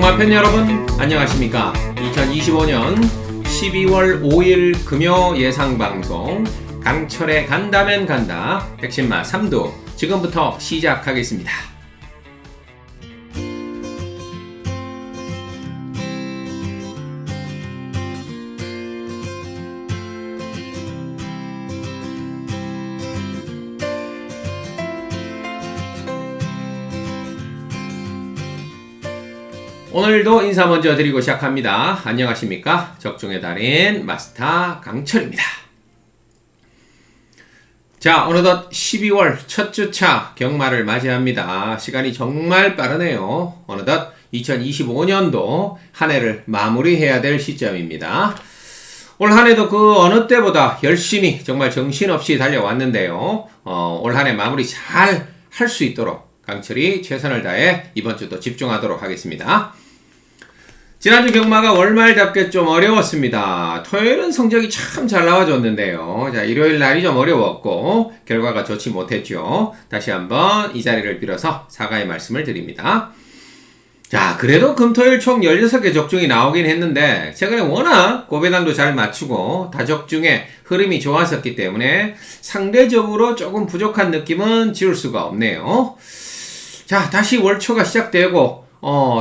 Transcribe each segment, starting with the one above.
경마팬 여러분 안녕하십니까. 2025년 12월 5일 금요 예상방송 강철의 간다면 간다 백신마 3두 지금부터 시작하겠습니다. 오늘도 인사 먼저 드리고 시작합니다. 안녕하십니까. 적중의 달인 마스터 강철입니다. 자, 어느덧 12월 첫 주차 경마를 맞이합니다. 시간이 정말 빠르네요. 어느덧 2025년도 한 해를 마무리해야 될 시점입니다. 올 한 해도 그 어느 때보다 열심히 정말 정신없이 달려왔는데요. 올 한 해 마무리 잘 할 수 있도록 강철이 최선을 다해 이번 주도 집중하도록 하겠습니다. 지난주 경마가 월말 잡기 좀 어려웠습니다. 토요일은 성적이 참 잘 나와줬는데요. 자, 일요일 날이 좀 어려웠고 결과가 좋지 못했죠. 다시 한번 이 자리를 빌어서 사과의 말씀을 드립니다. 자, 그래도 금토일 총 16개 적중이 나오긴 했는데 최근에 워낙 고배당도 잘 맞추고 다적중에 흐름이 좋았었기 때문에 상대적으로 조금 부족한 느낌은 지울 수가 없네요. 자, 다시 월초가 시작되고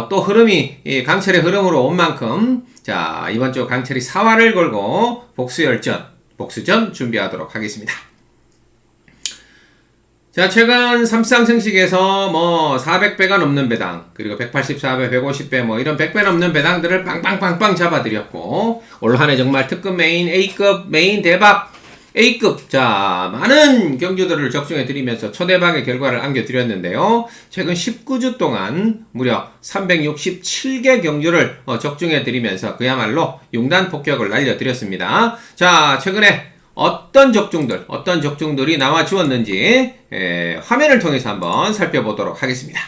또 흐름이 강철의 흐름으로 온 만큼 자, 이번 주 강철이 사활을 걸고 복수전 준비하도록 하겠습니다. 자, 최근 삼쌍승식에서 400배가 넘는 배당, 그리고 184배, 150배 이런 100배 넘는 배당들을 빵빵빵빵 잡아드렸고 올 한해 정말 특급 메인, A급 메인 대박 A급, 자, 많은 경주들을 적중해드리면서 초대박의 결과를 안겨드렸는데요. 최근 19주 동안 무려 367개 경주를 적중해드리면서 그야말로 융단 폭격을 날려드렸습니다. 자, 최근에 어떤 적중들이 나와 주었는지 화면을 통해서 한번 살펴보도록 하겠습니다.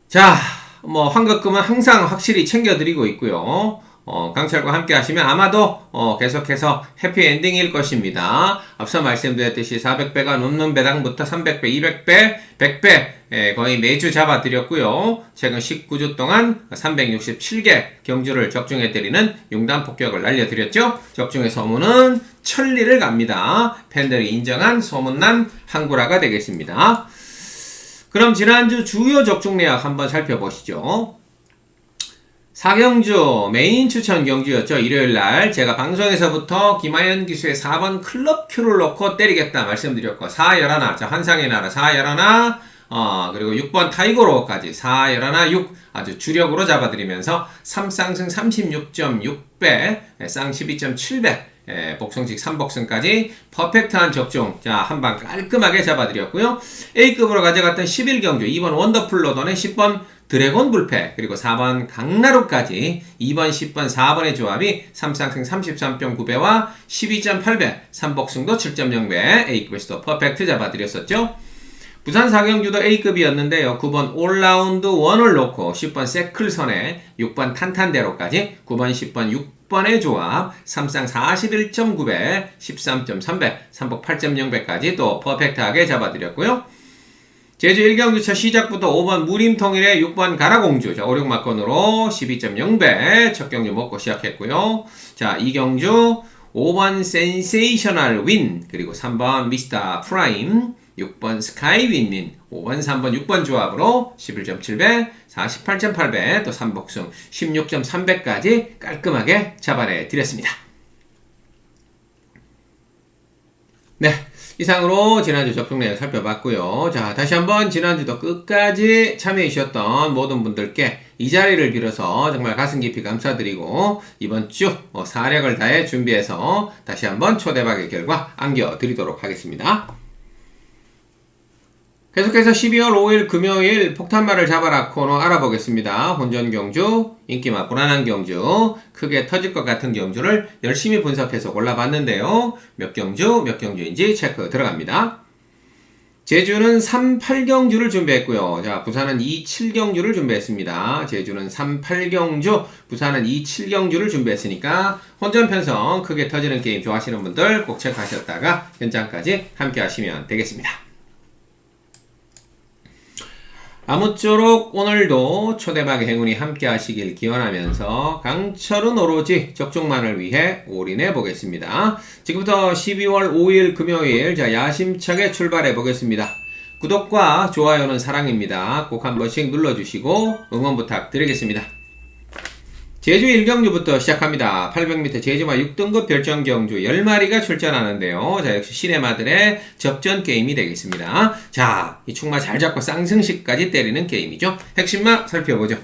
자, 환급금은 항상 확실히 챙겨드리고 있고요. 강철과 함께 하시면 아마도 계속해서 해피엔딩일 것입니다. 앞서 말씀드렸듯이 400배가 넘는 배당부터 300배, 200배, 100배 거의 매주 잡아드렸고요. 최근 19주 동안 367개 경주를 적중해드리는 융단 폭격을 날려드렸죠. 적중의 소문은 천리를 갑니다. 팬들이 인정한 소문난 한구라가 되겠습니다. 그럼 지난주 주요 적중 내역 한번 살펴보시죠. 4경주 메인 추천 경주였죠. 일요일날 제가 방송에서부터 김하연 기수의 4번 클럽 큐를 놓고 때리겠다 말씀드렸고 411, 자, 환상의 나라 411, 그리고 6번 타이거로까지 411, 6 아주 주력으로 잡아드리면서 3쌍승 36.6배, 쌍 12.7배, 복승식 3복승까지 퍼펙트한 적중, 자, 한방 깔끔하게 잡아드렸고요. A급으로 가져갔던 11경주 2번 원더풀 로돈의 10번 드래곤 불패, 그리고 4번 강나루까지 2번, 10번, 4번의 조합이 3쌍승 33.9배와 12.8배, 3복승도 7.0배, A급에서도 퍼펙트 잡아드렸었죠. 부산 4경주도 A급이었는데요. 9번 올라운드 1을 놓고 10번 세클선에 6번 탄탄대로까지 9번, 10번, 6번의 조합 3쌍 41.9배, 13.3배, 3복 8.0배까지 또 퍼펙트하게 잡아드렸고요. 제주 1경주차 시작부터 5번 무림통일의 6번 가라공주, 자, 56막건으로 12.0배 첫 경주 먹고 시작했고요. 자, 2경주 5번 센세이셔널 윈, 그리고 3번 미스터 프라임, 6번 스카이 윈민, 5번, 3번, 6번 조합으로 11.7배, 48.8배, 또 3복승 16.3배까지 깔끔하게 잡아내 드렸습니다. 네. 이상으로 지난주 적중 내역 살펴봤고요. 자, 다시 한번 지난주도 끝까지 참여해 주셨던 모든 분들께 이 자리를 빌어서 정말 가슴 깊이 감사드리고 이번 주 사력을 다해 준비해서 다시 한번 초대박의 결과 안겨드리도록 하겠습니다. 계속해서 12월 5일 금요일 폭탄말을 잡아라 코너 알아보겠습니다. 혼전 경주, 인기맛 불안한 경주, 크게 터질 것 같은 경주를 열심히 분석해서 골라봤는데요. 몇 경주인지 체크 들어갑니다. 제주는 3-8경주를 준비했고요. 자, 부산은 2-7경주를 준비했습니다. 제주는 3-8경주, 부산은 2-7경주를 준비했으니까 혼전 편성 크게 터지는 게임 좋아하시는 분들 꼭 체크하셨다가 현장까지 함께 하시면 되겠습니다. 아무쪼록 오늘도 초대박의 행운이 함께 하시길 기원하면서 강철은 오로지 적중만을 위해 올인해 보겠습니다. 지금부터 12월 5일 금요일 야심차게 출발해 보겠습니다. 구독과 좋아요는 사랑입니다. 꼭 한 번씩 눌러주시고 응원 부탁드리겠습니다. 제주 1경주부터 시작합니다. 800m 제주마 6등급 별정경주 10마리가 출전하는데요. 자, 역시 시내마들의 접전 게임이 되겠습니다. 자, 이 충마 잘 잡고 쌍승식까지 때리는 게임이죠. 핵심마 살펴보죠.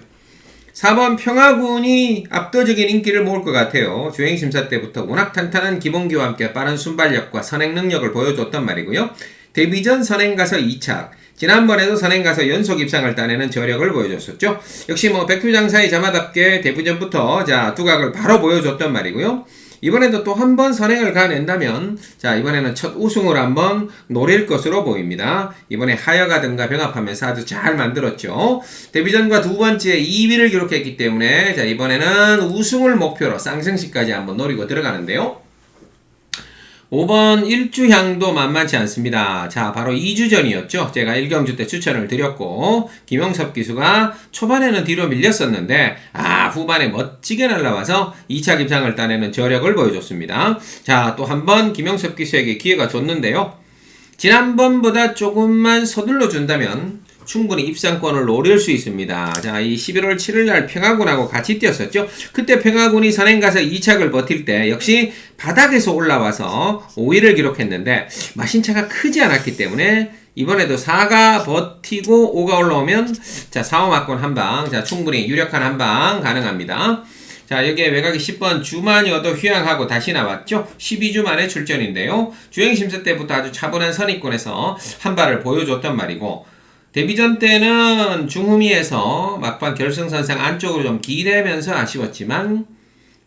4번 평화군이 압도적인 인기를 모을 것 같아요. 주행심사 때부터 워낙 탄탄한 기본기와 함께 빠른 순발력과 선행 능력을 보여줬단 말이고요. 데뷔 전 선행 가서 2착, 지난번에도 선행 가서 연속 입상을 따내는 저력을 보여줬었죠. 역시 백두장사의 자마답게 데뷔전부터 두각을 바로 보여줬단 말이고요. 이번에도 또 한 번 선행을 가낸다면 이번에는 첫 우승을 한번 노릴 것으로 보입니다. 이번에 하여가든가 병합하면서 아주 잘 만들었죠. 데뷔전과 두 번째 2위를 기록했기 때문에 이번에는 우승을 목표로 쌍승시까지 한번 노리고 들어가는데요. 5번 일주향도 만만치 않습니다. 자, 바로 2주 전이었죠. 제가 1경주 때 추천을 드렸고, 김영섭 기수가 초반에는 뒤로 밀렸었는데, 후반에 멋지게 날라와서 2차 입상을 따내는 저력을 보여줬습니다. 자, 또 한 번 김영섭 기수에게 기회가 줬는데요. 지난번보다 조금만 서둘러 준다면, 충분히 입상권을 노릴 수 있습니다. 자, 이 11월 7일 날 평화군하고 같이 뛰었었죠. 그때 평화군이 선행 가서 2착을 버틸 때 역시 바닥에서 올라와서 5위를 기록했는데 마신차가 크지 않았기 때문에 이번에도 4가 버티고 5가 올라오면 4호막권 한방, 충분히 유력한 한방 가능합니다. 자, 여기에 외곽이 10번 주만이어도 휴양하고 다시 나왔죠. 12주 만에 출전인데요. 주행심사 때부터 아주 차분한 선입권에서 한 발을 보여줬단 말이고, 데뷔전 때는 중후미에서 막판 결승선상 안쪽으로 좀 기대면서 아쉬웠지만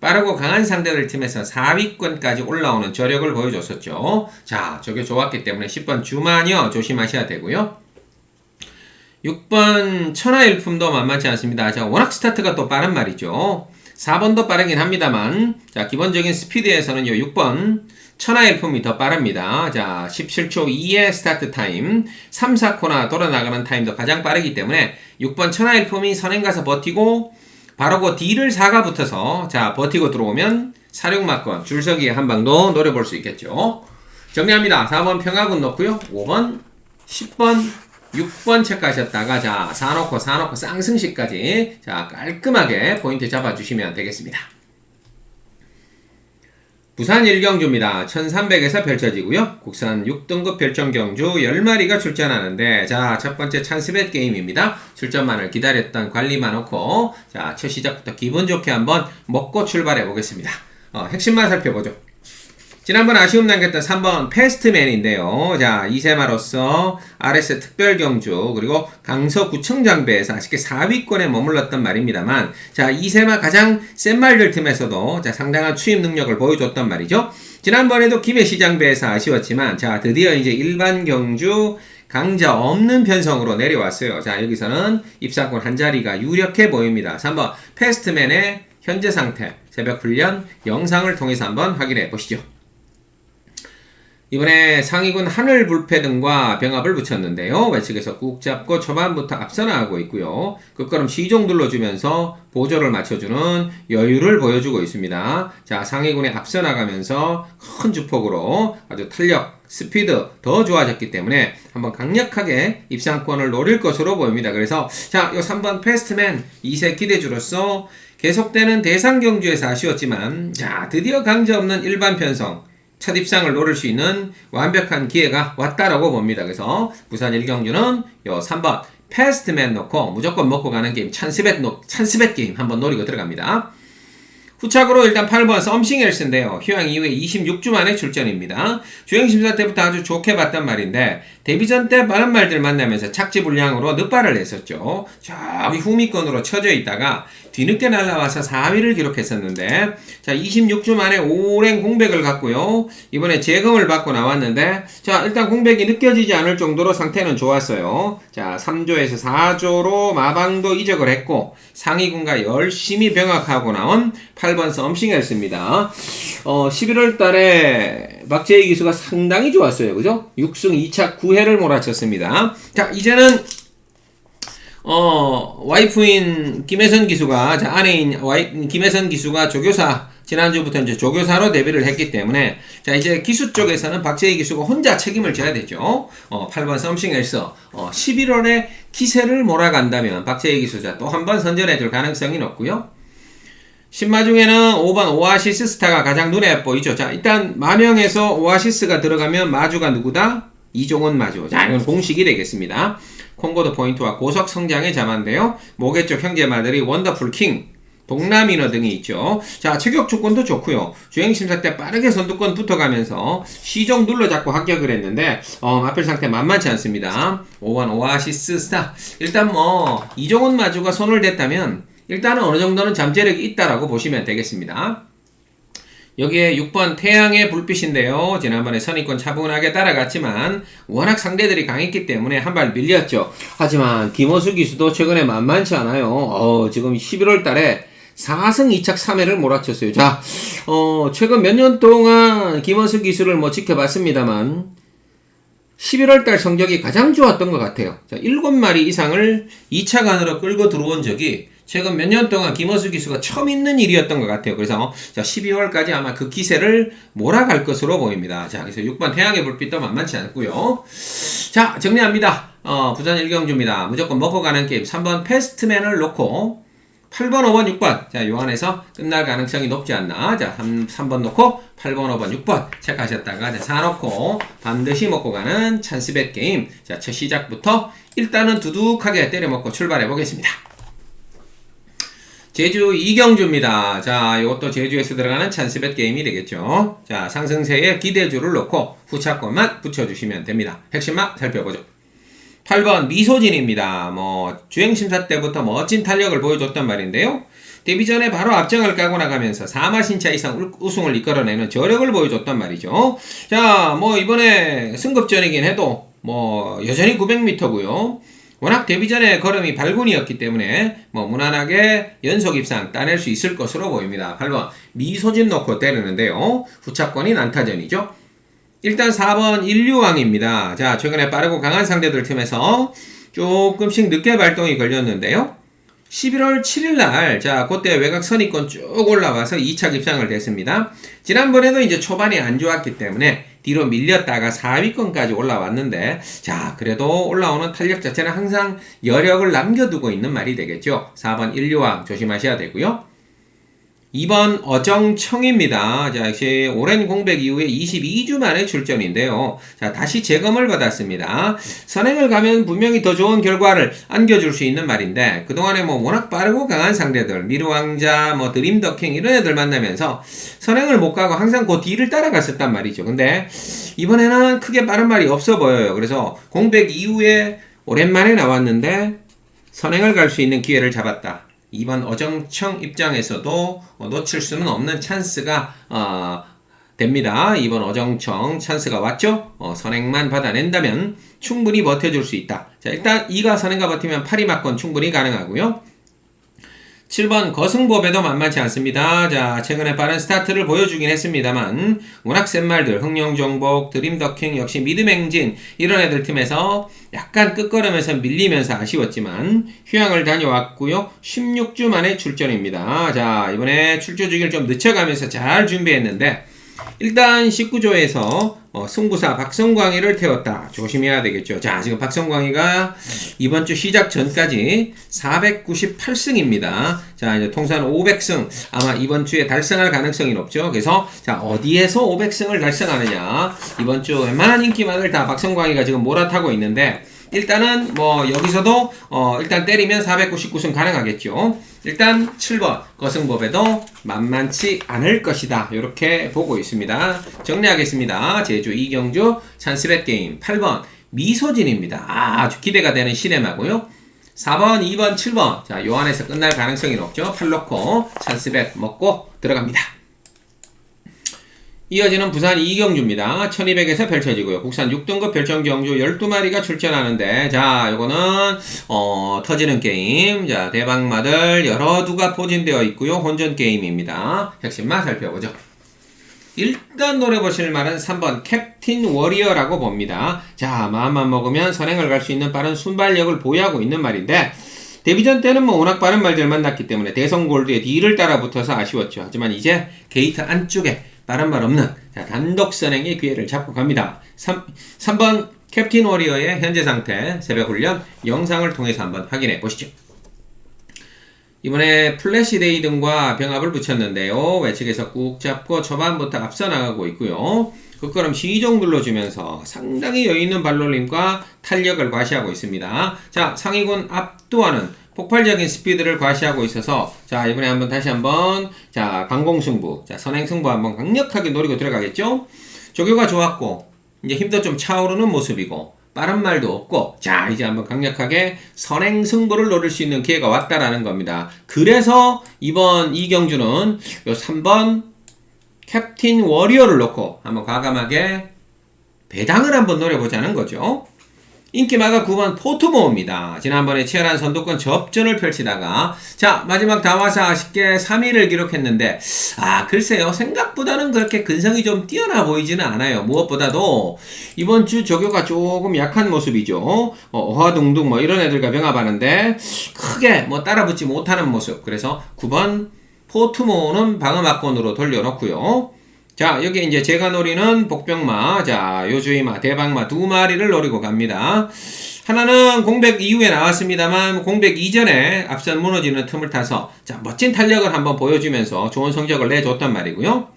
빠르고 강한 상대들 팀에서 4위권까지 올라오는 저력을 보여줬었죠. 자, 저게 좋았기 때문에 10번 주마녀 조심하셔야 되고요. 6번 천하일품도 만만치 않습니다. 자, 워낙 스타트가 또 빠른 말이죠. 4번도 빠르긴 합니다만, 자, 기본적인 스피드에서는 6번 천하일품이 더 빠릅니다. 자, 17초 2의 스타트 타임, 3, 4코나 돌아나가는 타임도 가장 빠르기 때문에 6번 천하일품이 선행 가서 버티고 바로 그 D를 4가 붙어서 버티고 들어오면 사륙막권 줄서기의 한 방도 노려볼 수 있겠죠. 정리합니다. 4번 평화군 넣고요. 5번, 10번, 6번 체크하셨다가 4 놓고 쌍승시까지 깔끔하게 포인트 잡아주시면 되겠습니다. 부산 1경주입니다. 1300에서 펼쳐지고요. 국산 6등급 별정경주 10마리가 출전하는데 첫 번째 찬스벳 게임입니다. 출전만을 기다렸던 관리만 놓고 첫 시작부터 기분 좋게 한번 먹고 출발해 보겠습니다. 핵심만 살펴보죠. 지난번 아쉬움 남겼던 3번 패스트맨인데요. 자, 이세마로서 RS 특별경주 그리고 강서구청장배에서 아쉽게 4위권에 머물렀던 말입니다만, 자, 이세마 가장 센 말들 팀에서도 상당한 추임 능력을 보여줬던 말이죠. 지난번에도 김해시장배에서 아쉬웠지만 드디어 이제 일반 경주 강자 없는 편성으로 내려왔어요. 자, 여기서는 입상권 한 자리가 유력해 보입니다. 3번 패스트맨의 현재 상태 새벽 훈련 영상을 통해서 한번 확인해 보시죠. 이번에 상위군 하늘불패등과 병합을 붙였는데요. 외측에서 꾹 잡고 초반부터 앞서 나가고 있고요. 끝걸음 시종 눌러주면서 보조를 맞춰주는 여유를 보여주고 있습니다. 자, 상위군에 앞서 나가면서 큰 주폭으로 아주 탄력, 스피드 더 좋아졌기 때문에 한번 강력하게 입상권을 노릴 것으로 보입니다. 그래서 이 3번 패스트맨 2세 기대주로서 계속되는 대상경주에서 아쉬웠지만 드디어 강자 없는 일반 편성 첫 입상을 노릴 수 있는 완벽한 기회가 왔다라고 봅니다. 그래서 부산 1경주는 3번 패스트맨 넣고 무조건 먹고 가는 게임 찬스벳 게임 한번 노리고 들어갑니다. 후착으로 일단 8번 썸싱엘스인데요. 휴양 이후에 26주 만에 출전입니다. 주행심사 때부터 아주 좋게 봤단 말인데 데뷔전 때 빠른 말들 만나면서 착지불량으로 늦발을 냈었죠. 저기 후미권으로 쳐져 있다가 뒤늦게 날라와서 4위를 기록했었는데 26주 만에 오랜 공백을 갖고요. 이번에 재검을 받고 나왔는데 일단 공백이 느껴지지 않을 정도로 상태는 좋았어요. 3조에서 4조로 마방도 이적을 했고 상위군과 열심히 병합하고 나온 8번 썸싱엘스입니다. 11월 달에 박재희 기수가 상당히 좋았어요. 그죠? 6승 2차 9회를 몰아쳤습니다. 이제는 와이프인 김혜선 기수가, 자, 아내인 김혜선 기수가 조교사, 지난주부터 이제 조교사로 데뷔를 했기 때문에, 자, 이제 기수 쪽에서는 박재희 기수가 혼자 책임을 져야 되죠. 8번 썸씽에서, 11월에 기세를 몰아간다면, 박재희 기수자 또 한 번 선전해줄 가능성이 높고요. 신마 중에는 5번 오아시스 스타가 가장 눈에 보이죠. 자, 일단 마명에서 오아시스가 들어가면 마주가 누구다? 이종원 마주. 자, 이건 공식이 되겠습니다. 콩고드 포인트와 고속 성장의 자만인데요. 모계 쪽 형제마들이 원더풀 킹, 동남이너 등이 있죠. 자, 체격 조건도 좋고요. 주행심사 때 빠르게 선두권 붙어가면서 시종 눌러잡고 합격을 했는데 마필 상태 만만치 않습니다. 5번 오아시스 스타. 일단 이종원 마주가 손을 댔다면 일단은 어느 정도는 잠재력이 있다라고 보시면 되겠습니다. 여기에 6번 태양의 불빛인데요. 지난번에 선입권 차분하게 따라갔지만 워낙 상대들이 강했기 때문에 한 발 밀렸죠. 하지만 김호수 기수도 최근에 만만치 않아요. 지금 11월 달에 4승 2착 3회를 몰아쳤어요. 자, 최근 몇 년 동안 김호수 기수를 지켜봤습니다만 11월 달 성적이 가장 좋았던 것 같아요. 자, 7마리 이상을 2차 간으로 끌고 들어온 적이 최근 몇 년 동안 김호수 기수가 처음 있는 일이었던 것 같아요. 그래서 자, 12월까지 아마 그 기세를 몰아갈 것으로 보입니다. 자, 그래서 6번 태양의 불빛도 만만치 않고요. 자, 정리합니다. 부산 1경주입니다. 무조건 먹고 가는 게임. 3번 패스트맨을 놓고 8번, 5번, 6번. 자, 요 안에서 끝날 가능성이 높지 않나. 자, 3번 놓고 8번, 5번, 6번 체크하셨다가 자, 4 놓고 반드시 먹고 가는 찬스벳 게임. 자, 첫 시작부터 일단은 두둑하게 때려먹고 출발해 보겠습니다. 제주 2경주입니다. 자, 이것도 제주에서 들어가는 찬스벳 게임이 되겠죠. 자, 상승세에 기대주를 놓고 후차권만 붙여주시면 됩니다. 핵심만 살펴보죠. 8번 미소진입니다. 주행심사 때부터 멋진 탄력을 보여줬단 말인데요. 데뷔 전에 바로 앞정을 까고 나가면서 4마신차 이상 우승을 이끌어내는 저력을 보여줬단 말이죠. 자, 이번에 승급전이긴 해도 여전히 900m고요. 워낙 데뷔 전에 걸음이 발군이었기 때문에 무난하게 연속 입상 따낼 수 있을 것으로 보입니다. 8번 미소진 놓고 때리는데요. 후차권이 난타전이죠. 일단 4번 인류왕입니다. 자, 최근에 빠르고 강한 상대들 틈에서 조금씩 늦게 발동이 걸렸는데요. 11월 7일날, 자, 그때 외곽 선입권 쭉 올라와서 2차 입상을 됐습니다. 지난번에도 이제 초반이 안 좋았기 때문에 뒤로 밀렸다가 4위권까지 올라왔는데, 자, 그래도 올라오는 탄력 자체는 항상 여력을 남겨두고 있는 말이 되겠죠. 4번 인류왕 조심하셔야 되고요. 2번 어정청입니다. 자, 역시 오랜 공백 이후에 22주 만에 출전인데요. 자, 다시 재검을 받았습니다. 선행을 가면 분명히 더 좋은 결과를 안겨줄 수 있는 말인데, 그동안에 워낙 빠르고 강한 상대들, 미르왕자, 드림더킹 이런 애들 만나면서 선행을 못 가고 항상 그 뒤를 따라갔었단 말이죠. 근데 이번에는 크게 빠른 말이 없어 보여요. 그래서 공백 이후에 오랜만에 나왔는데 선행을 갈 수 있는 기회를 잡았다. 2번 어정청 입장에서도 놓칠 수는 없는 찬스가 됩니다. 2번 어정청 찬스가 왔죠. 선행만 받아낸다면 충분히 버텨줄 수 있다. 자, 일단 2가 선행과 버티면 8위 막권 충분히 가능하고요. 7번 거승법에도 만만치 않습니다. 자, 최근에 빠른 스타트를 보여주긴 했습니다만 워낙 센 말들, 흥룡정복, 드림더킹, 역시 미드맹진 이런 애들 팀에서 약간 끝걸음에서 밀리면서 아쉬웠지만 휴양을 다녀왔고요. 16주 만에 출전입니다. 자, 이번에 출조 주기를 좀 늦춰가면서 잘 준비했는데 일단 19조에서 승부사 박성광이를 태웠다. 조심해야 되겠죠. 자, 지금 박성광이가 이번 주 시작 전까지 498승입니다. 자, 이제 통산 500승 아마 이번 주에 달성할 가능성이 높죠. 그래서 자, 어디에서 500승을 달성하느냐. 이번 주 웬만한 인기만을 다 박성광이가 지금 몰아타고 있는데 일단은 여기서도 일단 때리면 499승 가능하겠죠. 일단 7번 거승법에도 만만치 않을 것이다. 이렇게 보고 있습니다. 정리하겠습니다. 제주 2경주 찬스벳 게임 8번 미소진입니다. 아주 기대가 되는 시네마고요. 4번, 2번, 7번 자, 요 안에서 끝날 가능성이 높죠. 8 놓고 찬스벳 먹고 들어갑니다. 이어지는 부산 2경주입니다. 1200에서 펼쳐지고요. 국산 6등급 별정경주 12마리가 출전하는데 자, 요거는 터지는 게임. 자, 대박마들 여러 두가 포진되어 있고요. 혼전 게임입니다. 핵심만 살펴보죠. 일단 노려보실 말은 3번 캡틴 워리어라고 봅니다. 자, 마음만 먹으면 선행을 갈 수 있는 빠른 순발력을 보유하고 있는 말인데 데뷔전 때는 뭐 워낙 빠른 말들만 났기 때문에 대성골드의 D를 따라붙어서 아쉬웠죠. 하지만 이제 게이트 안쪽에 빠른 말 없는 자, 단독 선행의 기회를 잡고 갑니다. 3번 캡틴 워리어의 현재 상태 새벽 훈련 영상을 통해서 한번 확인해 보시죠. 이번에 플래시데이 등과 병합을 붙였는데요. 외측에서 꾹 잡고 초반부터 앞서 나가고 있고요. 끝걸음 시종 눌러주면서 상당히 여유있는 발놀림과 탄력을 과시하고 있습니다. 자, 상위군 압도하는 폭발적인 스피드를 과시하고 있어서 자, 이번에 한번 다시 한번 자, 강공승부, 자, 선행승부 한번 강력하게 노리고 들어가겠죠? 조교가 좋았고 이제 힘도 좀 차오르는 모습이고 빠른 말도 없고 자, 이제 한번 강력하게 선행승부를 노릴 수 있는 기회가 왔다라는 겁니다. 그래서 이번 이경주는 요 3번 캡틴 워리어를 놓고 한번 과감하게 배당을 한번 노려보자는 거죠. 인기마가 9번 포트모어입니다. 지난번에 치열한 선두권 접전을 펼치다가 자, 마지막 다 와서 아쉽게 3위를 기록했는데 글쎄요, 생각보다는 그렇게 근성이 좀 뛰어나 보이지는 않아요. 무엇보다도 이번 주 조교가 조금 약한 모습이죠. 어화둥둥 뭐 이런 애들과 병합하는데 크게 뭐 따라붙지 못하는 모습. 그래서 9번 포트모어는 방어막권으로 돌려놓고요. 자, 여기 이제 제가 노리는 복병마, 자, 요주이마, 대방마 두 마리를 노리고 갑니다. 하나는 공백 이후에 나왔습니다만 공백 이전에 앞선 무너지는 틈을 타서 자, 멋진 탄력을 한번 보여주면서 좋은 성적을 내줬단 말이고요.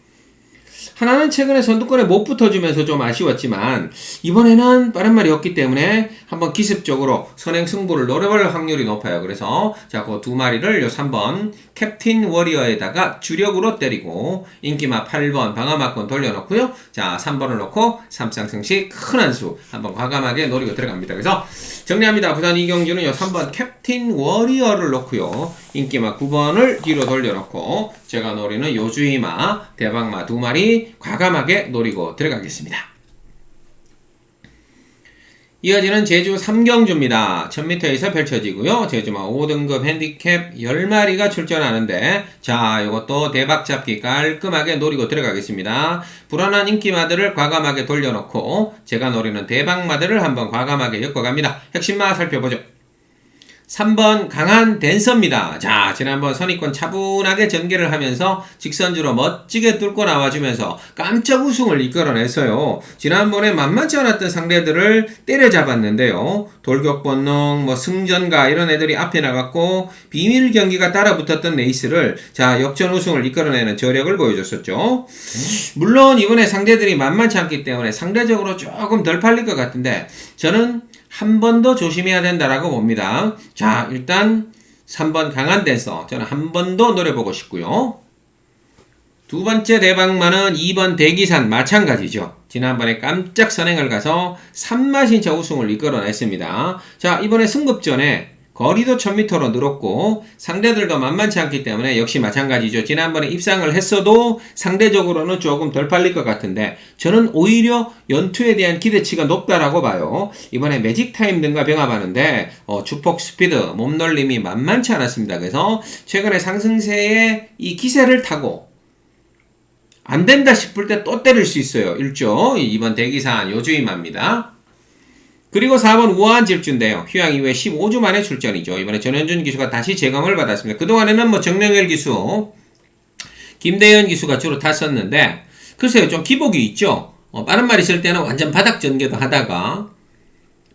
하나는 최근에 선두권에 못 붙어주면서 좀 아쉬웠지만 이번에는 빠른 말이 없기 때문에 한번 기습적으로 선행 승부를 노려볼 확률이 높아요. 그래서 자, 그 두 마리를 요 3번 캡틴 워리어에다가 주력으로 때리고 인기마 8번 방어막권 돌려놓고요. 자, 3번을 놓고 삼쌍승시 큰 한 수 한번 과감하게 노리고 들어갑니다. 그래서 정리합니다. 부산 이경주는 요 3번 캡틴 워리어를 놓고요. 인기마 9번을 뒤로 돌려놓고 제가 노리는 요주이마, 대방마 두 마리 과감하게 노리고 들어가겠습니다. 이어지는 제주 3경주입니다. 1000m에서 펼쳐지고요. 제주마 5등급 핸디캡 10마리가 출전하는데 자, 이것도 대박 잡기 깔끔하게 노리고 들어가겠습니다. 불안한 인기마들을 과감하게 돌려놓고 제가 노리는 대박마들을 한번 과감하게 엮어갑니다. 핵심마 살펴보죠. 3번 강한 댄서입니다. 자, 지난번 선입권 차분하게 전개를 하면서 직선주로 멋지게 뚫고 나와주면서 깜짝 우승을 이끌어냈어요. 지난번에 만만치 않았던 상대들을 때려잡았는데요. 돌격본능, 승전가 이런 애들이 앞에 나갔고 비밀 경기가 따라붙었던 레이스를 자, 역전 우승을 이끌어내는 저력을 보여줬었죠. 물론 이번에 상대들이 만만치 않기 때문에 상대적으로 조금 덜 팔릴 것 같은데 저는 한 번 더 조심해야 된다라고 봅니다. 자, 일단 3번 강한 댄서 저는 한 번 더 노려보고 싶고요. 두 번째 대박마는 2번 대기산 마찬가지죠. 지난번에 깜짝 선행을 가서 3마신차 우승을 이끌어냈습니다. 자, 이번에 승급전에 거리도 1000m로 늘었고 상대들도 만만치 않기 때문에 역시 마찬가지죠. 지난번에 입상을 했어도 상대적으로는 조금 덜 팔릴 것 같은데 저는 오히려 연투에 대한 기대치가 높다라고 봐요. 이번에 매직타임 등과 병합하는데 주폭 스피드, 몸놀림이 만만치 않았습니다. 그래서 최근에 상승세의 이 기세를 타고 안 된다 싶을 때 또 때릴 수 있어요. 1조 이번 대기산 요주임합니다. 그리고 4번 우아한 질주인데요. 휴양 이후에 15주 만에 출전이죠. 이번에 전현준 기수가 다시 재검을 받았습니다. 그동안에는 정명열 기수, 김대현 기수가 주로 탔었는데 글쎄요, 좀 기복이 있죠. 빠른 말 있을 때는 완전 바닥 전개도 하다가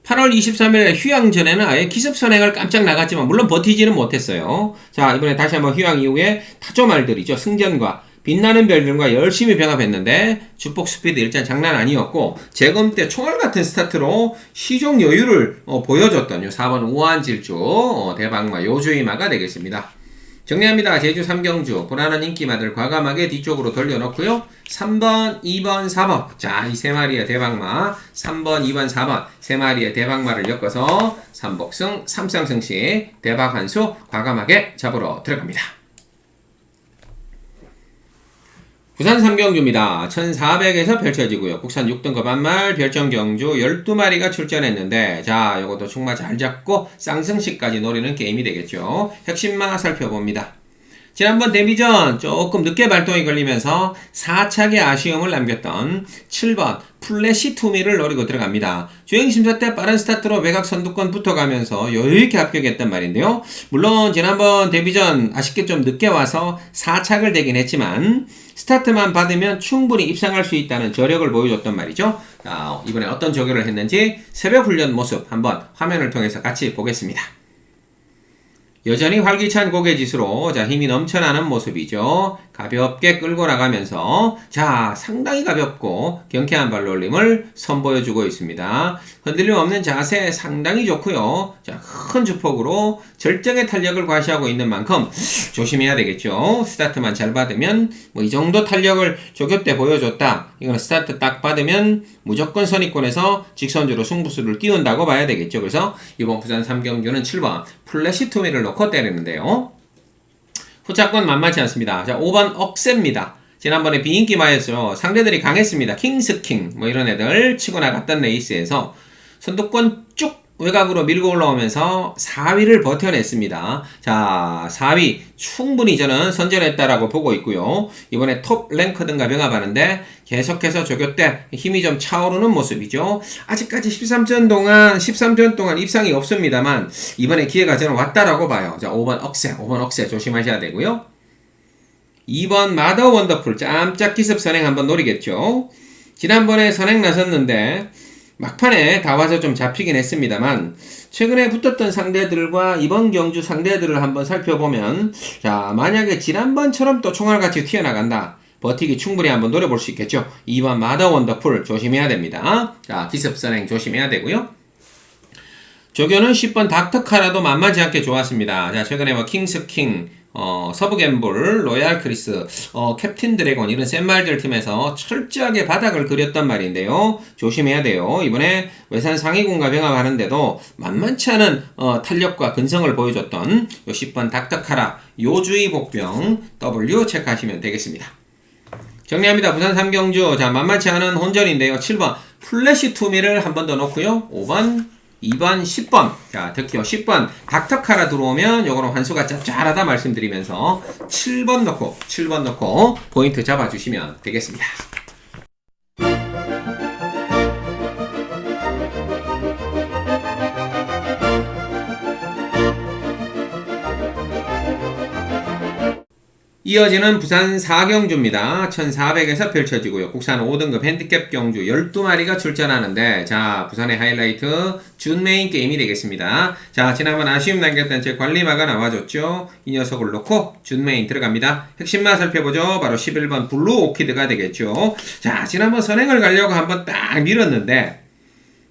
8월 23일 휴양 전에는 아예 기습 선행을 깜짝 나갔지만 물론 버티지는 못했어요. 자, 이번에 다시 한번 휴양 이후에 타조 말들이죠. 승전과 빛나는 별들과 열심히 병합했는데 주폭 스피드 일단 장난 아니었고 재검 때 총알 같은 스타트로 시종 여유를 보여줬던 요 4번 우아한 질주 대박마 요주이마가 되겠습니다. 정리합니다. 제주 3경주 불안한 인기마들 과감하게 뒤쪽으로 돌려놓고요. 3번, 2번, 4번 자, 이 세 마리의 대박마 3번, 2번, 4번 세 마리의 대박마를 엮어서 3복승, 3쌍승시 대박 한 수 과감하게 잡으러 들어갑니다. 부산 3경주입니다. 1400에서 펼쳐지고요. 국산 6등급 한말 별정경주 12마리가 출전했는데 자, 요것도 충마 잘 잡고 쌍승시까지 노리는 게임이 되겠죠. 핵심마 살펴봅니다. 지난번 데뷔전 조금 늦게 발동이 걸리면서 4착의 아쉬움을 남겼던 7번 플래시 투미를 노리고 들어갑니다. 주행심사 때 빠른 스타트로 외곽 선두권 붙어가면서 여유있게 합격했단 말인데요. 물론 지난번 데뷔전 아쉽게 좀 늦게 와서 4착을 대긴 했지만 스타트만 받으면 충분히 입상할 수 있다는 저력을 보여줬단 말이죠. 자, 이번에 어떤 조교를 했는지 새벽 훈련 모습 한번 화면을 통해서 같이 보겠습니다. 여전히 활기찬 고개짓으로 자 힘이 넘쳐나는 모습이죠. 가볍게 끌고 나가면서 자 상당히 가볍고 경쾌한 발놀림을 선보여주고 있습니다. 흔들림 없는 자세 상당히 좋고요. 자 큰 주폭으로 절정의 탄력을 과시하고 있는 만큼 조심해야 되겠죠. 스타트만 잘 받으면 뭐 이 정도 탄력을 조교 때 보여줬다. 이거는 스타트 딱 받으면 무조건 선입권에서 직선주로 승부수를 띄운다고 봐야 되겠죠. 그래서 이번 부산 3경주는 7번 플래시 투미를 놓고 때리는데요. 후차권 만만치 않습니다. 자, 5번 억세입니다. 지난번에 비인기마였죠. 상대들이 강했습니다. 킹스킹 뭐 이런 애들 치고 나갔던 레이스에서 선두권 쭉 외곽으로 밀고 올라오면서 4위를 버텨냈습니다. 자, 4위 충분히 저는 선전했다라고 보고 있고요. 이번에 톱 랭크든가 병합하는데 계속해서 조교 때 힘이 좀 차오르는 모습이죠. 아직까지 13전 동안 입상이 없습니다만 이번에 기회가 저는 왔다라고 봐요. 자, 5번 억세 조심하셔야 되고요. 2번 마더 원더풀 깜짝 기습 선행 한번 노리겠죠. 지난번에 선행 나섰는데 막판에 다 와서 좀 잡히긴 했습니다만 최근에 붙었던 상대들과 이번 경주 상대들을 한번 살펴보면 자 만약에 지난번처럼 또 총알같이 튀어나간다. 버티기 충분히 한번 노려볼 수 있겠죠. 2번 마더 원더풀 조심해야 됩니다. 자 기습선행 조심해야 되고요. 조교는 10번 닥터카라도 만만치 않게 좋았습니다. 자 최근에 뭐 킹스킹 서브갬블, 로얄 크리스, 캡틴 드래곤 이런 센 말들 팀에서 철저하게 바닥을 그렸단 말인데요. 조심해야 돼요. 이번에 외산 상위군과 병합하는데도 만만치 않은 탄력과 근성을 보여줬던 요 10번 닥터카라 요주의 복병 W 체크하시면 되겠습니다. 정리합니다. 부산 3경주 자 만만치 않은 혼전인데요. 7번 플래시 투미를 한 번 더 놓고요. 5번 2번, 10번. 자, 특히요, 10번. 닥터카라 들어오면 요거는 환수가 짭짤하다 말씀드리면서 7번 넣고 포인트 잡아주시면 되겠습니다. 이어지는 부산 4경주입니다. 1400에서 펼쳐지고요. 국산 5등급 핸디캡 경주 12마리가 출전하는데 자 부산의 하이라이트 준 메인 게임이 되겠습니다. 자 지난번 아쉬움 남겼던 제 관리마가 나와줬죠. 이 녀석을 놓고 준 메인 들어갑니다. 핵심만 살펴보죠. 바로 11번 블루 오키드가 되겠죠. 자 지난번 선행을 가려고 한번 딱 밀었는데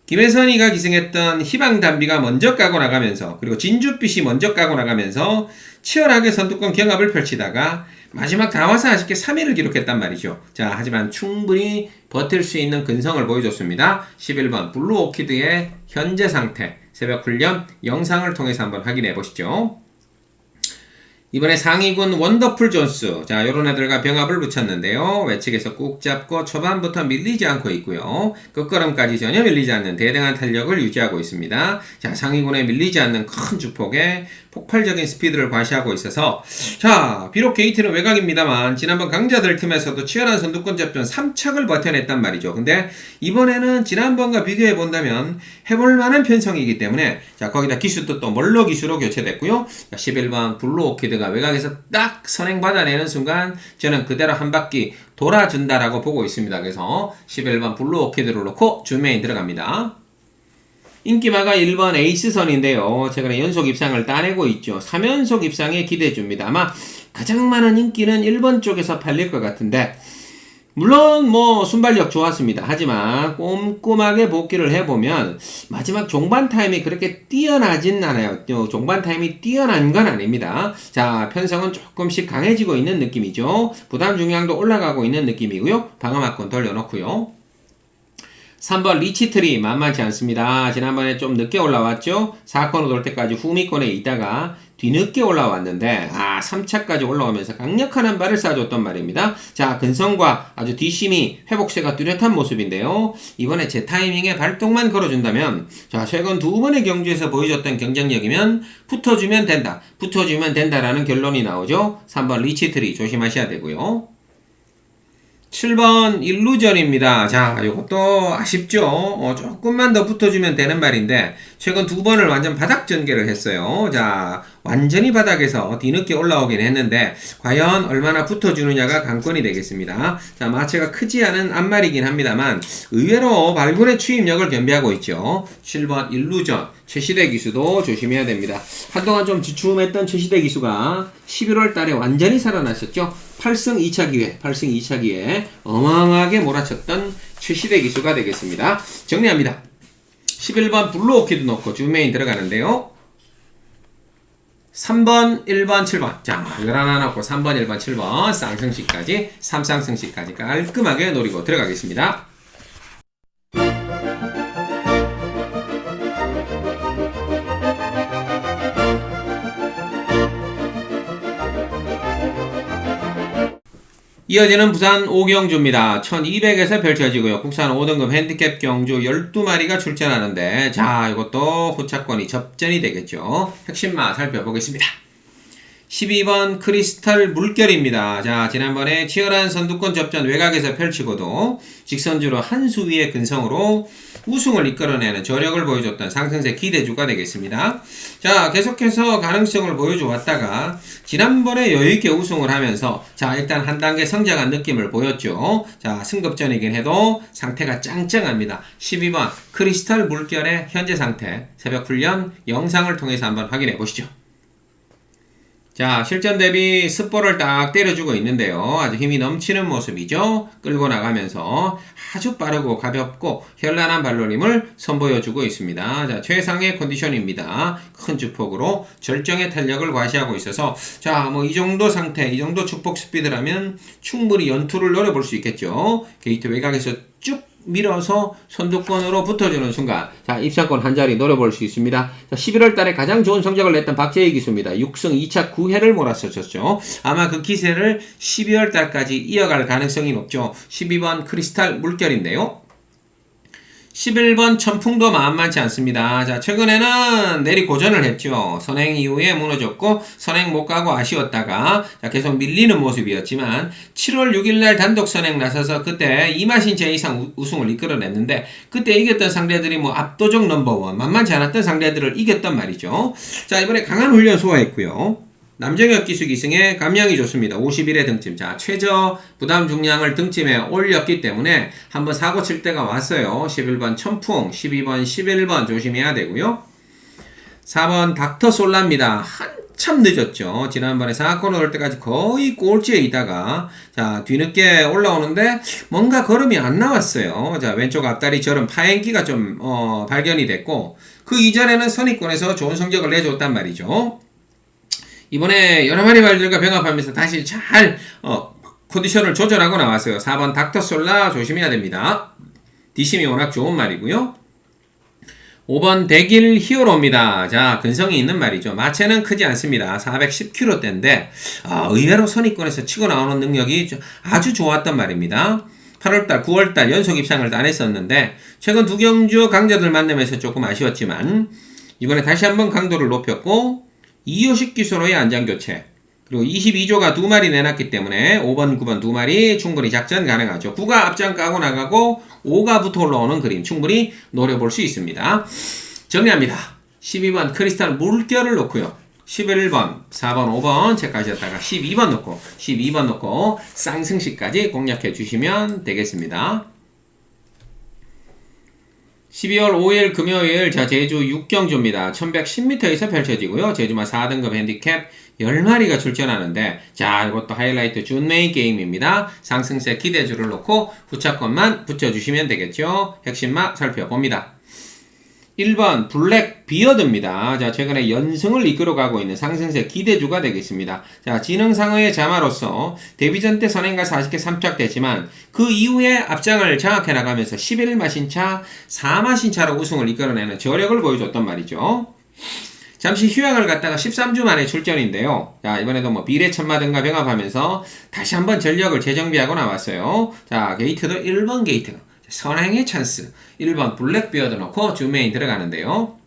김혜선이가 기승했던 희망담비가 먼저 까고 나가면서 그리고 진주빛이 먼저 까고 나가면서 치열하게 선두권 경합을 펼치다가 마지막 다 와서 아쉽게 3위를 기록했단 말이죠. 자 하지만 충분히 버틸 수 있는 근성을 보여줬습니다. 11번 블루 오키드의 현재 상태 새벽 훈련 영상을 통해서 한번 확인해 보시죠. 이번에 상위군 원더풀 존스 자 요런 애들과 병합을 붙였는데요. 외측에서 꾹 잡고 초반부터 밀리지 않고 있고요. 끝걸음까지 전혀 밀리지 않는 대등한 탄력을 유지하고 있습니다. 자 상위군에 밀리지 않는 큰 주폭에 폭발적인 스피드를 과시하고 있어서 자 비록 게이트는 외곽입니다만 지난번 강자들 팀에서도 치열한 선두권 접전 3착을 버텨냈단 말이죠. 근데 이번에는 지난번과 비교해 본다면 해볼 만한 편성이기 때문에 자 거기다 기수도 또 멀로 기수로 교체됐고요. 11번 블루 오키드가 외곽에서 딱 선행 받아내는 순간 저는 그대로 한 바퀴 돌아준다라고 보고 있습니다. 그래서 11번 블루 오키드를 놓고 준메인 들어갑니다. 인기마가 1번 에이스선인데요. 최근에 연속 입상을 따내고 있죠. 3연속 입상에 기대해줍니다. 아마 가장 많은 인기는 1번 쪽에서 팔릴 것 같은데 물론 뭐 순발력 좋았습니다. 하지만 꼼꼼하게 복귀를 해보면 마지막 종반 타임이 그렇게 뛰어나진 않아요. 종반 타임이 뛰어난 건 아닙니다. 자 편성은 조금씩 강해지고 있는 느낌이죠. 부담 중량도 올라가고 있는 느낌이고요. 방어막권 돌려놓고요. 3번 리치트리 만만치 않습니다. 지난번에 좀 늦게 올라왔죠? 4권으로 돌 때까지 후미권에 있다가 뒤늦게 올라왔는데 3차까지 올라오면서 강력한 한 발을 쏴줬단 말입니다. 자, 근성과 아주 뒷심이 회복세가 뚜렷한 모습인데요. 이번에 제 타이밍에 발동만 걸어준다면 자, 최근 두 번의 경주에서 보여줬던 경쟁력이면 붙어주면 된다. 붙어주면 된다라는 결론이 나오죠. 3번 리치트리 조심하셔야 되고요. 7번 일루전입니다. 자, 이것도 아쉽죠. 조금만 더 붙어주면 되는 말인데 최근 두 번을 완전 바닥 전개를 했어요. 자, 완전히 바닥에서 뒤늦게 올라오긴 했는데 과연 얼마나 붙어주느냐가 관건이 되겠습니다. 자, 마체가 크지 않은 앞말이긴 합니다만 의외로 발군의 추임력을 겸비하고 있죠. 7번 일루전 최시대 기수도 조심해야 됩니다. 한동안 좀 주춤했던 최시대 기수가 11월 달에 완전히 살아났었죠. 8승 2차 기회, 8승 2차 기회 어마어마하게 몰아쳤던 최시대 기수가 되겠습니다. 정리합니다. 11번 블루 오키드 놓고 주메인 들어가는데요. 3번, 1번, 7번. 자, 11 놓고 3번, 1번, 7번 쌍승시까지 3쌍승시까지 깔끔하게 노리고 들어가겠습니다. 이어지는 부산 5경주입니다. 1200에서 펼쳐지고요. 국산 5등급 핸디캡 경주 12마리가 출전하는데 자, 이것도 후차권이 접전이 되겠죠. 핵심마 살펴보겠습니다. 12번 크리스탈 물결입니다. 자, 지난번에 치열한 선두권 접전 외곽에서 펼치고도 직선주로 한 수 위의 근성으로 우승을 이끌어내는 저력을 보여줬던 상승세 기대주가 되겠습니다. 자, 계속해서 가능성을 보여줘 왔다가 지난번에 여유있게 우승을 하면서 자, 일단 한 단계 성장한 느낌을 보였죠. 자, 승급전이긴 해도 상태가 짱짱합니다. 12번 크리스탈 물결의 현재 상태 새벽 훈련 영상을 통해서 한번 확인해 보시죠. 자, 실전 대비 습보를 딱 때려주고 있는데요. 아주 힘이 넘치는 모습이죠. 끌고 나가면서 아주 빠르고 가볍고 현란한 발놀림을 선보여주고 있습니다. 자, 최상의 컨디션입니다. 큰 주폭으로 절정의 탄력을 과시하고 있어서 자, 뭐 이 정도 상태, 이 정도 주폭 스피드라면 충분히 연투를 노려볼 수 있겠죠. 게이트 외곽에서 쭉 밀어서 선두권으로 붙어주는 순간 자, 입상권 한 자리 노려볼 수 있습니다. 자, 11월 달에 가장 좋은 성적을 냈던 박재희 기수입니다. 6승 2차 9회를 몰았었죠. 아마 그 기세를 12월 달까지 이어갈 가능성이 높죠. 12번 크리스탈 물결인데요. 11번 천풍도 만만치 않습니다. 자, 최근에는 내리 고전을 했죠. 선행 이후에 무너졌고 선행 못 가고 아쉬웠다가 자, 계속 밀리는 모습이었지만 7월 6일날 단독 선행 나서서 그때 이마신 제2상 우승을 이끌어냈는데 그때 이겼던 상대들이 뭐 압도적 넘버원 만만치 않았던 상대들을 이겼단 말이죠. 자, 이번에 강한 훈련 소화했고요. 남정혁 기수 기승에 감량이 좋습니다. 51회 등짐. 자, 최저 부담 중량을 등짐에 올렸기 때문에 한번 사고 칠 때가 왔어요. 11번 천풍, 12번, 11번 조심해야 되고요. 4번 닥터 솔라입니다. 한참 늦었죠. 지난번에 4코너 올 때까지 거의 꼴찌에 있다가 자, 뒤늦게 올라오는데 뭔가 걸음이 안 나왔어요. 자, 왼쪽 앞다리 저런 파행기가 좀 발견이 됐고 그 이전에는 선입권에서 좋은 성적을 내줬단 말이죠. 이번에 여러 마리 말들과 병합하면서 다시 잘 컨디션을 조절하고 나왔어요. 4번 닥터솔라 조심해야 됩니다. 뒷심이 워낙 좋은 말이고요. 5번 대길 히어로입니다. 자, 근성이 있는 말이죠. 마체는 크지 않습니다. 410kg대인데 의외로 선입권에서 치고 나오는 능력이 아주 좋았단 말입니다. 8월달, 9월달 연속 입상을 안 했었는데 최근 두 경주 강자들 만나면서 조금 아쉬웠지만 이번에 다시 한번 강도를 높였고 2호식 기수로의 안장교체 그리고 22조가 두 마리 내놨기 때문에 5번, 9번 두 마리 충분히 작전 가능하죠. 9가 앞장 까고 나가고 5가 붙어 올라오는 그림 충분히 노려볼 수 있습니다. 정리합니다. 12번 크리스탈 물결을 놓고요. 11번, 4번, 5번 체크하셨다가 12번 놓고 쌍승시까지 공략해 주시면 되겠습니다. 12월 5일 금요일 자, 제주 6경주입니다. 1110m에서 펼쳐지고요. 제주마 4등급 핸디캡 10마리가 출전하는데 자, 이것도 하이라이트 준메인 게임입니다. 상승세 기대주를 놓고 후차권만 붙여주시면 되겠죠. 핵심마 살펴봅니다. 1번 블랙 비어드입니다. 자, 최근에 연승을 이끌어가고 있는 상승세 기대주가 되겠습니다. 자, 지능상의 자마로서 데뷔전 때 선행가서 아쉽게 3착됐지만 그 이후에 앞장을 장악해 나가면서 11마신차, 4마신차로 우승을 이끌어내는 저력을 보여줬단 말이죠. 잠시 휴양을 갔다가 13주 만에 출전인데요. 자, 이번에도 뭐 비례천마등과 병합하면서 다시 한번 전력을 재정비하고 나왔어요. 자, 게이트도 1번 게이트. 선행의 찬스. 1번 블랙비어드 넣고 주메인 들어가는데요.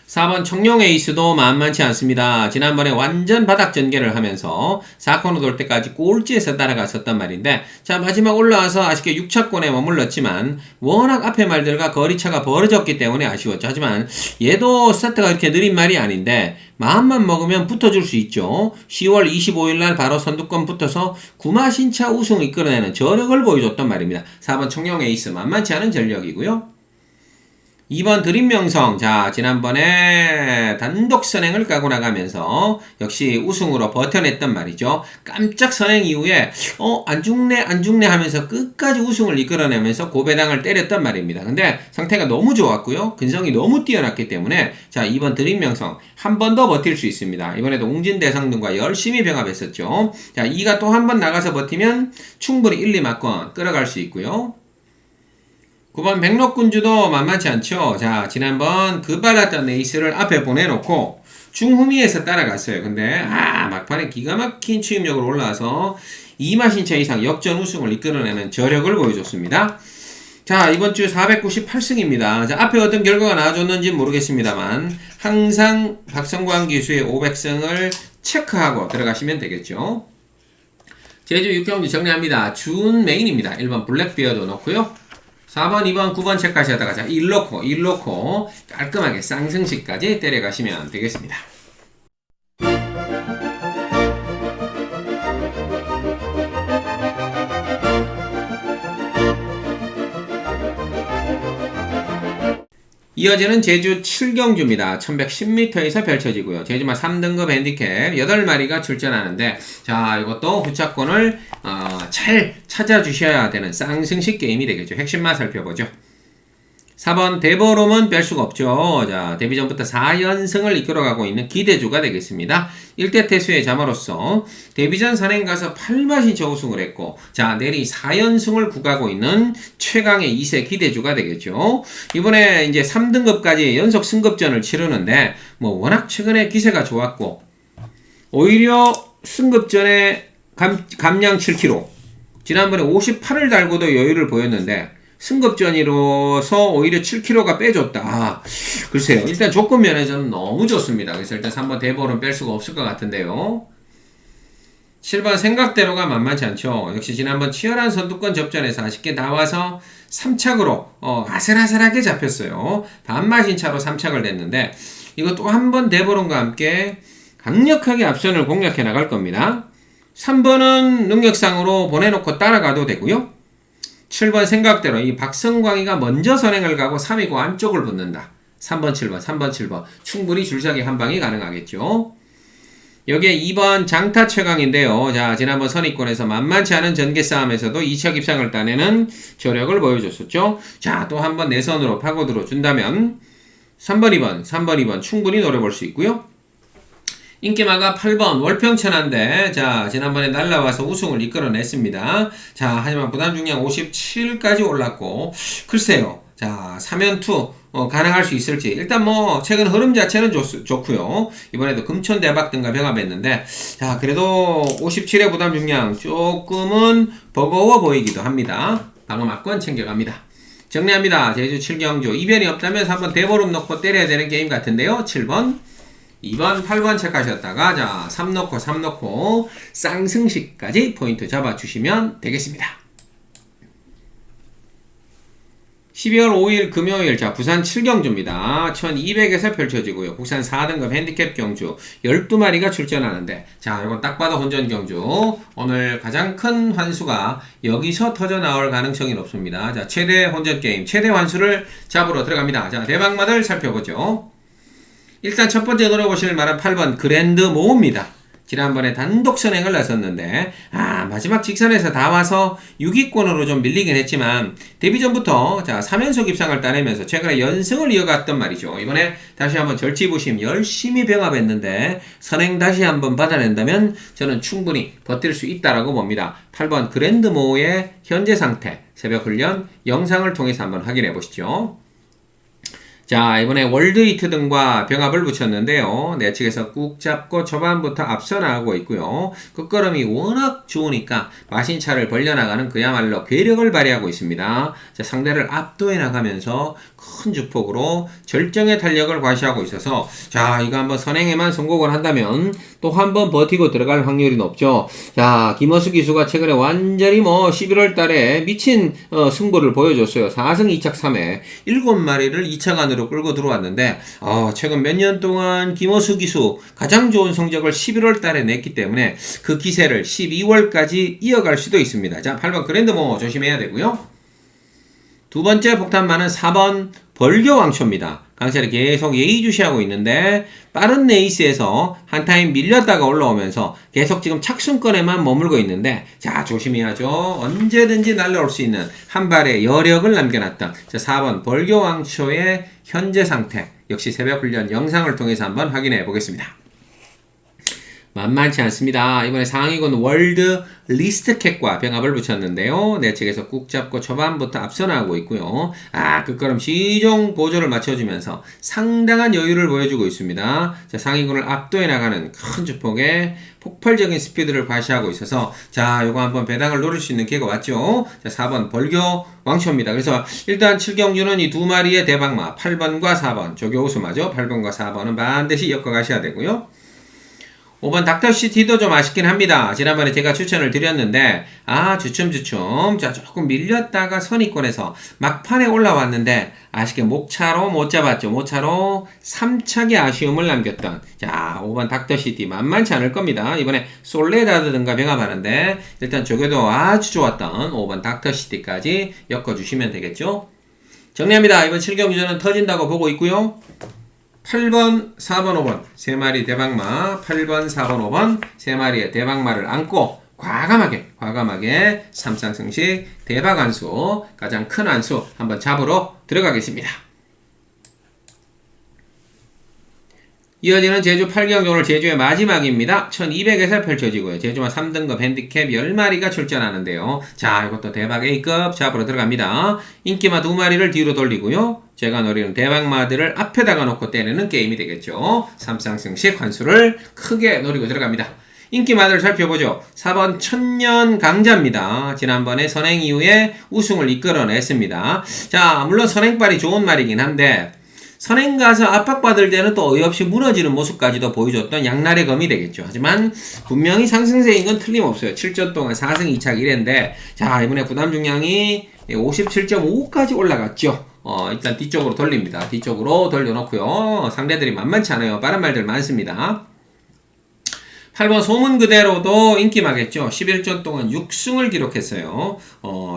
4번 청룡 에이스도 만만치 않습니다. 지난번에 완전 바닥 전개를 하면서 4코너 돌 때까지 꼴찌에서 따라갔었단 말인데, 자, 마지막 올라와서 아쉽게 6차권에 머물렀지만 워낙 앞에 말들과 거리차가 벌어졌기 때문에 아쉬웠죠. 하지만 얘도 스타트가 그렇게 느린 말이 아닌데 마음만 먹으면 붙어줄 수 있죠. 10월 25일날 바로 선두권 붙어서 구마신차 우승 이끌어내는 저력을 보여줬단 말입니다. 4번 청룡 에이스 만만치 않은 전력이고요. 2번 드림명성. 자, 지난번에 단독 선행을 까고 나가면서 역시 우승으로 버텨냈단 말이죠. 깜짝 선행 이후에 안 죽네 하면서 끝까지 우승을 이끌어내면서 고배당을 때렸단 말입니다. 근데 상태가 너무 좋았고요. 근성이 너무 뛰어났기 때문에 자, 2번 드림명성 한 번 더 버틸 수 있습니다. 이번에도 웅진대성 등과 열심히 병합했었죠. 자, 2가 또 한 번 나가서 버티면 충분히 1, 2마권 끌어갈 수 있고요. 9번 백록군주도 만만치 않죠. 자, 지난번 그 빨랐던 에이스를 앞에 보내놓고 중후미에서 따라갔어요. 근데 막판에 기가 막힌 추임력으로 올라와서 2마신차 이상 역전 우승을 이끌어내는 저력을 보여줬습니다. 자, 이번 주 498승입니다. 자, 앞에 어떤 결과가 나와줬는지 모르겠습니다만 항상 박성광 기수의 500승을 체크하고 들어가시면 되겠죠. 제주 6경주 정리합니다. 준 메인입니다. 1번 블랙비어드 넣고요. 4번, 2번, 9번 체크하시다가 자, 1 넣고 깔끔하게 쌍승식까지 때려가시면 되겠습니다. 이어지는 제주 7경주입니다. 1110m에서 펼쳐지고요. 제주마 3등급 핸디캡 8마리가 출전하는데, 자, 이것도 후차권을 잘 찾아주셔야 되는 쌍승식 게임이 되겠죠. 핵심만 살펴보죠. 4번 대보름은 뺄 수가 없죠. 자, 데뷔전부터 4연승을 이끌어가고 있는 기대주가 되겠습니다. 1대 태수의 자마로서 데뷔전 선행 가서 8마신차 우승을 했고, 자, 내리 4연승을 구가고 있는 최강의 2세 기대주가 되겠죠. 이번에 이제 3등급까지 연속 승급전을 치르는데 뭐 워낙 최근에 기세가 좋았고, 오히려 승급전에 감량 7kg, 지난번에 58을 달고도 여유를 보였는데 승급전이로서 오히려 7kg가 빼줬다. 글쎄요. 일단 조건 면에서는 너무 좋습니다. 그래서 일단 3번 대보름 뺄 수가 없을 것 같은데요. 7번 생각대로가 만만치 않죠. 역시 지난번 치열한 선두권 접전에서 아쉽게 나와서 3착으로 아슬아슬하게 잡혔어요. 반마신 차로 3착을 냈는데 이거 또 한 번 대보름과 함께 강력하게 앞선을 공략해 나갈 겁니다. 3번은 능력상으로 보내놓고 따라가도 되고요. 7번 생각대로 이 박성광이가 먼저 선행을 가고 3위고 안쪽을 붙는다. 3번 7번 충분히 줄사기 한방이 가능하겠죠. 여기에 2번 장타 최강인데요. 자, 지난번 선의권에서 만만치 않은 전개 싸움에서도 2차 입상을 따내는 저력을 보여줬었죠. 자, 또 한 번 내선으로 파고들어 준다면 3번 2번 충분히 노려볼 수 있고요. 인기마가 8번 월평천한데, 자, 지난번에 날라와서 우승을 이끌어냈습니다. 자, 하지만 부담 중량 57까지 올랐고, 글쎄요. 자, 3연투 가능할 수 있을지. 일단 뭐 최근 흐름 자체는 좋고요. 이번에도 금천대박 등과 병합했는데, 자, 그래도 57의 부담 중량 조금은 버거워 보이기도 합니다. 방어막권 챙겨갑니다. 정리합니다. 제주 7경주 이변이 없다면 3번 대보름 넣고 때려야 되는 게임 같은데요. 7번 2번, 8번 체크하셨다가 자, 3 넣고 쌍승식까지 포인트 잡아주시면 되겠습니다. 12월 5일 금요일, 자, 부산 7경주입니다. 1200에서 펼쳐지고요. 국산 4등급 핸디캡 경주 12마리가 출전하는데, 자, 이건 딱 봐도 혼전 경주. 오늘 가장 큰 환수가 여기서 터져 나올 가능성이 높습니다. 자, 최대 혼전 게임, 최대 환수를 잡으러 들어갑니다. 자, 대박마들 살펴보죠. 일단 첫 번째 노려보실 만한 8번 그랜드 모호입니다. 지난번에 단독 선행을 나섰는데 마지막 직선에서 다 와서 6위권으로 좀 밀리긴 했지만 데뷔전부터 자 3연속 입상을 따내면서 최근에 연승을 이어갔던 말이죠. 이번에 다시 한번 절치부심 열심히 병합했는데 선행 다시 한번 받아낸다면 저는 충분히 버틸 수 있다라고 봅니다. 8번 그랜드모어의 현재 상태 새벽 훈련 영상을 통해서 한번 확인해 보시죠. 자, 이번에 월드히트 등과 병합을 붙였는데요. 내측에서 꾹 잡고 초반부터 앞서 나가고 있고요. 끝걸음이 워낙 좋으니까 마신차를 벌려나가는 그야말로 괴력을 발휘하고 있습니다. 자, 상대를 압도해 나가면서 큰 주폭으로 절정의 탄력을 과시하고 있어서 자, 이거 한번 선행에만 성공을 한다면 또 한 번 버티고 들어갈 확률이 높죠. 자, 김어수 기수가 최근에 완전히 11월 달에 미친 승부를 보여줬어요. 4승 2착 3회 7마리를 2차간으로 끌고 들어왔는데 최근 몇 년 동안 김어수 기수 가장 좋은 성적을 11월 달에 냈기 때문에 그 기세를 12월까지 이어갈 수도 있습니다. 자, 8번 그랜드모어 조심해야 되고요. 두 번째 폭탄마는 4번 벌교왕초입니다. 강세를 계속 예의주시하고 있는데 빠른 레이스에서 한 타임 밀렸다가 올라오면서 계속 지금 착순권에만 머물고 있는데 자 조심해야죠. 언제든지 날라올 수 있는 한 발의 여력을 남겨놨던 자 4번 벌교왕초의 현재 상태 역시 새벽훈련 영상을 통해서 한번 확인해 보겠습니다. 만만치 않습니다. 이번에 상위군 월드 리스트캣과 병합을 붙였는데요. 내측에서 꾹 잡고 초반부터 앞서 나가고 있고요. 끝걸음 시종 보조를 맞춰주면서 상당한 여유를 보여주고 있습니다. 자, 상위군을 압도해 나가는 큰 주폭에 폭발적인 스피드를 과시하고 있어서 자, 요거 한번 배당을 노릴 수 있는 기회가 왔죠. 자, 4번 벌교 왕초입니다. 그래서 일단 7경주는 이 두 마리의 대박마 8번과 4번 조교 우수마죠. 8번과 4번은 반드시 엮어 가셔야 되고요. 5번 닥터시티도 좀 아쉽긴 합니다. 지난번에 제가 추천을 드렸는데 주춤 자 조금 밀렸다가 선입권에서 막판에 올라왔는데 아쉽게 목차로 못 잡았죠. 목차로 3착의 아쉬움을 남겼던 자 5번 닥터시티 만만치 않을 겁니다. 이번에 솔레다드 등과 병합하는데 일단 조교도 아주 좋았던 5번 닥터시티까지 엮어주시면 되겠죠. 정리합니다. 이번 7경주는 터진다고 보고 있고요. 8번, 4번, 5번 3마리 대박마 8번, 4번, 5번 3마리의 대박마를 안고 과감하게 삼상승식 대박 안수 가장 큰 안수 한번 잡으러 들어가겠습니다. 이어지는 제주 8경주 오늘 제주의 마지막입니다. 1200에서 펼쳐지고요. 제주와 3등급 핸디캡 10마리가 출전하는데요. 자, 이것도 대박 A급 잡으러 들어갑니다. 인기마 2마리를 뒤로 돌리고요. 제가 노리는 대박마들을 앞에다가 놓고 때리는 게임이 되겠죠. 삼상승식 환수를 크게 노리고 들어갑니다. 인기마들 살펴보죠. 4번 천년 강자입니다. 지난번에 선행 이후에 우승을 이끌어냈습니다. 자, 물론 선행발이 좋은 말이긴 한데 선행 가서 압박받을 때는 또 어이없이 무너지는 모습까지도 보여줬던 양날의 검이 되겠죠. 하지만 분명히 상승세인 건 틀림없어요. 7전 동안 4승 2착 1회인데 자 이번에 부담 중량이 57.5까지 올라갔죠. 일단 뒤쪽으로 돌립니다. 뒤쪽으로 돌려놓고요. 상대들이 만만치 않아요. 빠른 말들 많습니다. 8번 소문 그대로도 인기마겠죠. 11전 동안 6승을 기록했어요.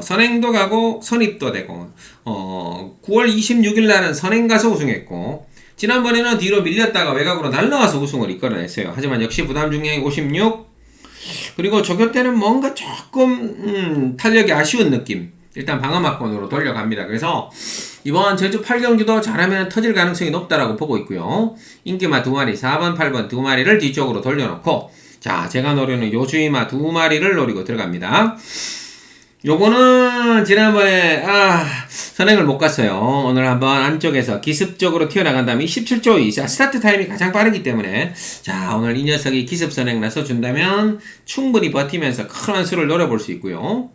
선행도 가고 선입도 되고 9월 26일 날은 선행 가서 우승했고 지난번에는 뒤로 밀렸다가 외곽으로 날라와서 우승을 이끌어냈어요. 하지만 역시 부담 중량이 56 그리고 조교 때는 뭔가 조금 탄력이 아쉬운 느낌 일단 방어막권으로 돌려갑니다. 그래서 이번 제주 8경주도 잘하면 터질 가능성이 높다라고 보고 있고요. 인기마 2마리 4번 8번 2마리를 뒤쪽으로 돌려놓고 자 제가 노리는 요주이마 2마리를 노리고 들어갑니다. 요거는 지난번에 선행을 못 갔어요. 오늘 한번 안쪽에서 기습적으로 튀어나간 다음에 17조 2 스타트 타임이 가장 빠르기 때문에 자 오늘 이 녀석이 기습 선행 나서 준다면 충분히 버티면서 큰 한수를 노려볼 수 있고요.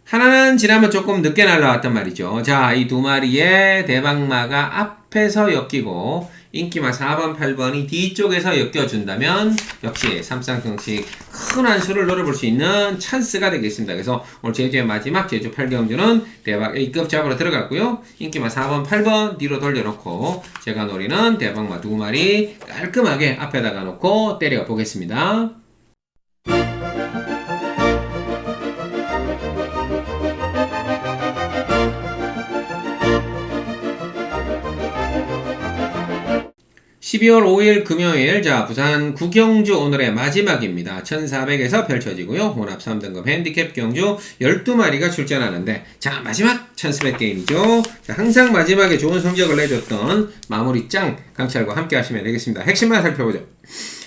하나는 지난번 조금 늦게 날라왔단 말이죠. 자, 이 2마리의 대박마가 앞에서 엮이고 인기마 4번, 8번이 뒤쪽에서 엮여준다면 역시 삼쌍승식 큰 한수를 노려볼 수 있는 찬스가 되겠습니다. 그래서 오늘 제주의 마지막 제주 8경주는 대박 A급 잡으러 들어갔고요. 인기마 4번, 8번 뒤로 돌려놓고 제가 노리는 대박마 2마리 깔끔하게 앞에다가 놓고 때려 보겠습니다. 12월 5일 금요일, 자, 부산 구경주 오늘의 마지막입니다. 1400에서 펼쳐지고요. 혼합 3등급 핸디캡 경주 12마리가 출전하는데, 자, 마지막 찬스백 게임이죠. 자, 항상 마지막에 좋은 성적을 내줬던 마무리 짱 강철과 함께 하시면 되겠습니다. 핵심만 살펴보죠.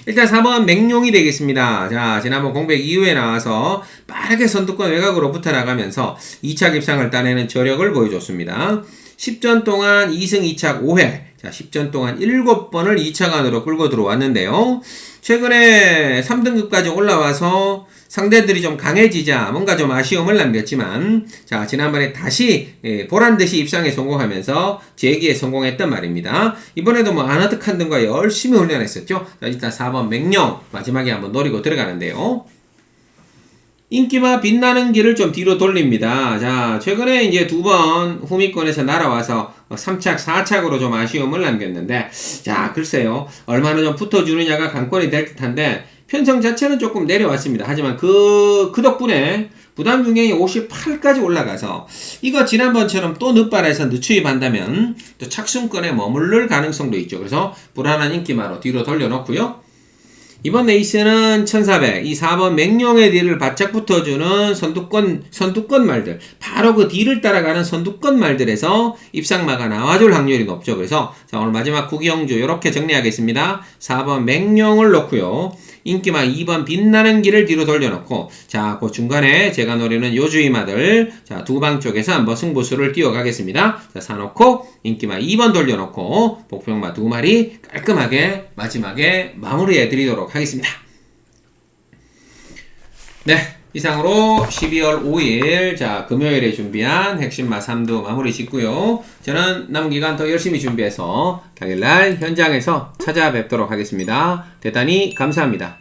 일단 4번 맹룡이 되겠습니다. 자, 지난번 공백 이후에 나와서 빠르게 선두권 외곽으로 붙어 나가면서 2차 깁상을 따내는 저력을 보여줬습니다. 10전 동안 2승 2착 5회. 자, 10전 동안 7번을 2차간으로 끌고 들어왔는데요. 최근에 3등급까지 올라와서 상대들이 좀 강해지자 뭔가 좀 아쉬움을 남겼지만, 자, 지난번에 다시 보란듯이 입상에 성공하면서 재기에 성공했단 말입니다. 이번에도 뭐 아나드칸 등과 열심히 훈련했었죠. 자, 일단 4번 맹룡 마지막에 한번 노리고 들어가는데요. 인기마 빛나는 길을 좀 뒤로 돌립니다. 자, 최근에 이제 2번 후미권에서 날아와서 3착, 4착으로 좀 아쉬움을 남겼는데, 자, 글쎄요. 얼마나 좀 붙어주느냐가 관건이 될 듯한데, 편성 자체는 조금 내려왔습니다. 하지만 그 덕분에 부담 중량이 58까지 올라가서, 이거 지난번처럼 또 늦발에서 늦추입한다면 또 착순권에 머무를 가능성도 있죠. 그래서 불안한 인기마로 뒤로 돌려놓고요. 이번 레이스는 1400, 이 4번 맹룡의 뒤를 바짝 붙어주는 선두권 말들, 바로 그 뒤를 따라가는 선두권 말들에서 입상마가 나와줄 확률이 높죠. 그래서 자, 오늘 마지막 구경주 이렇게 정리하겠습니다. 4번 맹룡을 놓고요. 인기마 2번 빛나는 길을 뒤로 돌려놓고, 자, 그 중간에 제가 노리는 요주이마들, 자, 두 방 쪽에서 한번 승부수를 띄워가겠습니다. 자, 사놓고 인기마 2번 돌려놓고 복병마 2마리 깔끔하게 마지막에 마무리해드리도록 하겠습니다. 네, 이상으로 12월 5일 자 금요일에 준비한 핵심마 3두 마무리 짓고요. 저는 남은 기간 더 열심히 준비해서 당일날 현장에서 찾아뵙도록 하겠습니다. 대단히 감사합니다.